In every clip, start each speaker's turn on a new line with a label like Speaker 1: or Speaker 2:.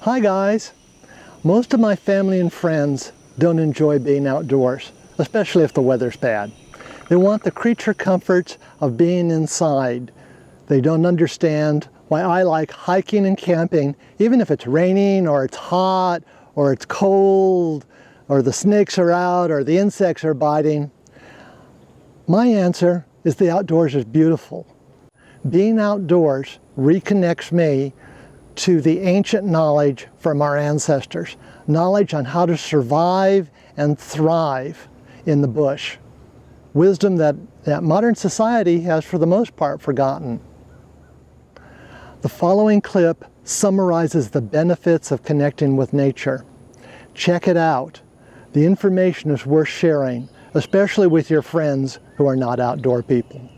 Speaker 1: Hi guys! Most of my family and friends don't enjoy being outdoors, especially if the weather's bad. They want the creature comforts of being inside. They don't understand why I like hiking and camping, even if it's raining or it's hot or it's cold or the snakes are out or the insects are biting. My answer is the outdoors is beautiful. Being outdoors reconnects me to the ancient knowledge from our ancestors, knowledge on how to survive and thrive in the bush. Wisdom that modern society has for the most part forgotten. The following clip summarizes the benefits of connecting with nature. Check it out. The information is worth sharing, especially with your friends who are not outdoor people.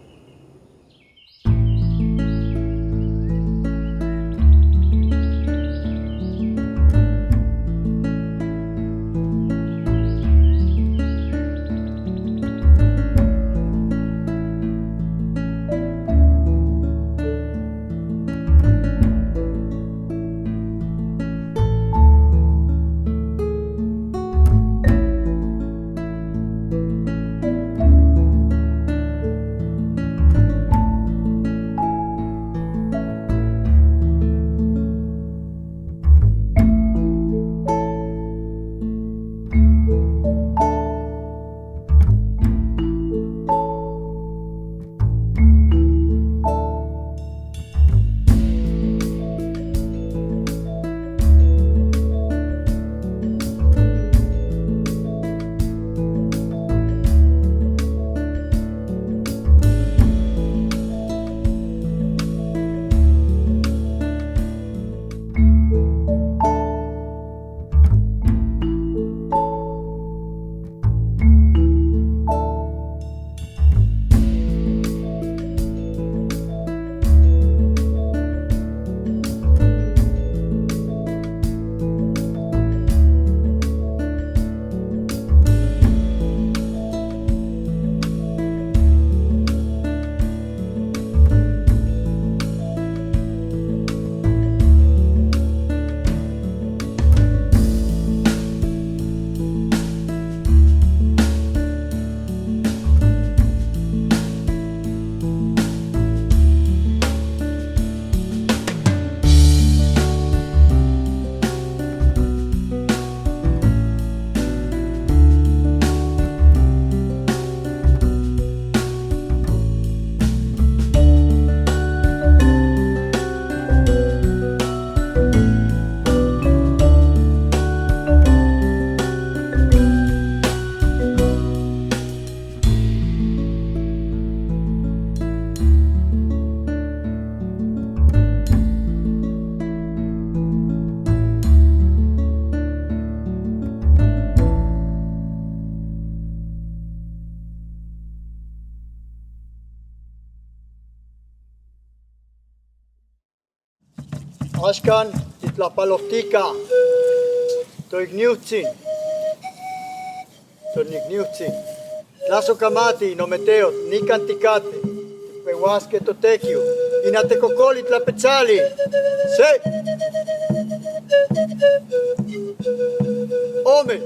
Speaker 2: Ashkan itlapaloftika, toigniutzin, toigniutzin. Tlazokamati nometeot, nikantikate, pehuasque totequio, inatecocoli tlapechali. Se. Ome.